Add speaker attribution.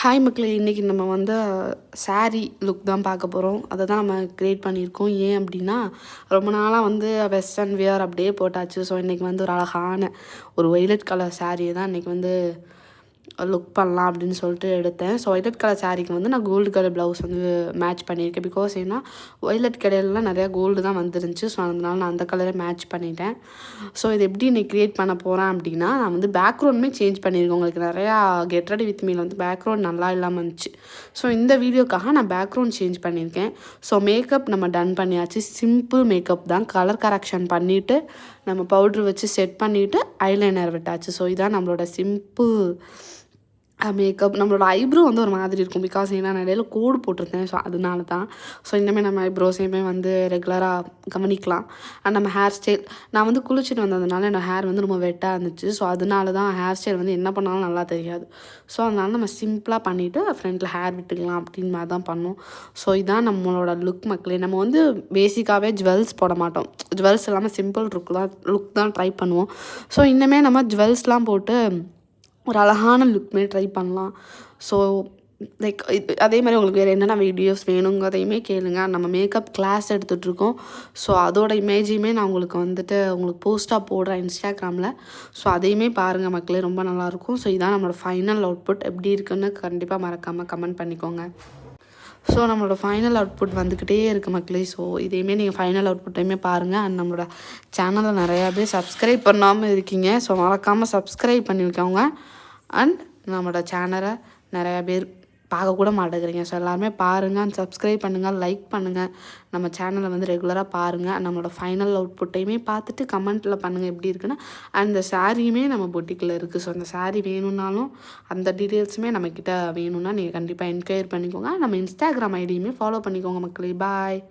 Speaker 1: Hi மக்களே! இன்றைக்கி நம்ம வந்து சாரீ லுக் தான் பார்க்க போகிறோம். அதை தான் நம்ம க்ரியேட் பண்ணியிருக்கோம். ஏன் அப்படின்னா, ரொம்ப நாளாக வந்து வெஸ்டர்ன் வியர் அப்படியே போட்டாச்சு. ஸோ இன்றைக்கி வந்து ஒரு அழகான ஒரு ஒய்லட் கலர் சாரியை தான் இன்றைக்கி வந்து லுக் பண்ணலாம் அப்படின்னு சொல்லிட்டு எடுத்தேன். ஸோ ஒய்லட் கலர் சாரீக்கு வந்து நான் கோல்டு கலர் ப்ளவுஸ் வந்து மேட்ச் பண்ணியிருக்கேன். பிகாஸ் ஏன்னா ஒய்லட் கடையிலலாம் நிறையா கோல்டு தான் வந்துருந்துச்சு. ஸோ அதனால நான் அந்த கலரை மேட்ச் பண்ணிட்டேன். ஸோ இது எப்படி இன்னைக்கு க்ரியேட் பண்ண போகிறேன் அப்படின்னா, நான் வந்து பேக்ரவுண்டுமே சேஞ்ச் பண்ணியிருக்கேன். உங்களுக்கு நிறையா கெட் ரெடி வித் மீல வந்து பேக்ரவுண்ட் நல்லா இல்லாமல் இருந்துச்சு. ஸோ இந்த வீடியோக்காக நான் பேக்ரவுண்ட் சேஞ்ச் பண்ணியிருக்கேன். ஸோ மேக்கப் நம்ம டன் பண்ணியாச்சு. சிம்பிள் மேக்கப் தான். கலர் கரெக்ஷன் பண்ணிவிட்டு நம்ம பவுட்ரு வச்சு செட் பண்ணிவிட்டு ஐலைனர் விட்டாச்சு. ஸோ இதான் நம்மளோட சிம்பிள் மேக்கப். நம்மளோட ஐப்ரோ வந்து ஒரு மாதிரி இருக்கும். பிகாஸ் ஏன்னா நான் இடையில கோடு போட்டிருந்தேன். ஸோ அதனால தான். ஸோ இனிமேல் நம்ம ஐப்ரோஸையுமே வந்து ரெகுலராக கவனிக்கலாம். அண்ட் நம்ம ஹேர் ஸ்டைல் நான் வந்து குளிச்சுட்டு வந்ததுனால என்னோடய ஹேர் வந்து ரொம்ப வெட்டாக இருந்துச்சு. ஸோ அதனால தான் ஹேர் ஸ்டைல் வந்து என்ன பண்ணாலும் நல்லா தெரியாது. ஸோ அதனால நம்ம சிம்பிளாக பண்ணிவிட்டு ஃப்ரண்ட்டில் ஹேர் விட்டுக்கலாம் அப்படின்னு மாதிரி தான் பண்ணோம். ஸோ இதான் நம்மளோட லுக் மக்களே. நம்ம வந்து பேசிக்காகவே ஜுவல்ஸ் போட மாட்டோம். ஜுவல்ஸ் இல்லாமல் சிம்பிள் லுக் தான் ட்ரை பண்ணுவோம். ஸோ இன்னுமே நம்ம ஜுவல்ஸ்லாம் போட்டு ஒரு அழகான லுக்மே ட்ரை பண்ணலாம். ஸோ லைக் அதே மாதிரி உங்களுக்கு வேறு என்னென்ன வீடியோஸ் வேணுங்கிறதையுமே கேளுங்க. நம்ம மேக்கப் கிளாஸ் எடுத்துகிட்ருக்கோம். ஸோ அதோட இமேஜையுமே நான் உங்களுக்கு போஸ்ட்டாக போடுறேன் இன்ஸ்டாகிராமில். ஸோ அதையுமே பாருங்கள் மக்களே, ரொம்ப நல்லாயிருக்கும். ஸோ இதான் நம்மளோட ஃபைனல் அவுட்புட். எப்படி இருக்குன்னு கண்டிப்பாக மறக்காமல் கமெண்ட் பண்ணிக்கோங்க. ஸோ நம்மளோட ஃபைனல் அவுட்புட் வந்துக்கிட்டே இருக்குது மக்களே. ஸோ இதையுமே நீங்கள் ஃபைனல் அவுட்புட்டையுமே பாருங்கள். அண்ட் நம்மளோட சேனலில் நிறையா பேர் சப்ஸ்கிரைப் பண்ணாமல் இருக்கீங்க. ஸோ மறக்காமல் சப்ஸ்கிரைப் பண்ணி வைக்கோங்க. அண்ட் நம்மளோட சேனலை நிறையா பேர் பார்க்கக்கூட மாட்டேங்கிறீங்க. ஸோ எல்லாருமே பாருங்கள் அண்ட் சப்ஸ்கிரைப் பண்ணுங்கள், லைக் பண்ணுங்கள். நம்ம சேனலை வந்து ரெகுலராக பாருங்கள். அண்ட் நம்மளோட ஃபைனல் அவுட்புட்டையுமே பார்த்துட்டு கமெண்ட்டில் பண்ணுங்கள் எப்படி இருக்குன்னு. அண்ட் இந்த சாரியுமே நம்ம பொட்டிக்கில் இருக்குது. ஸோ அந்த சாரீ வேணும்னாலும் அந்த டீட்டெயில்ஸுமே நம்மக்கிட்ட வேணும்னா நீங்கள் கண்டிப்பாக என்கொயர் பண்ணிக்கோங்க. நம்ம இன்ஸ்டாகிராம் ஐடியுமே ஃபாலோ பண்ணிக்கோங்க மக்களே. பாய்.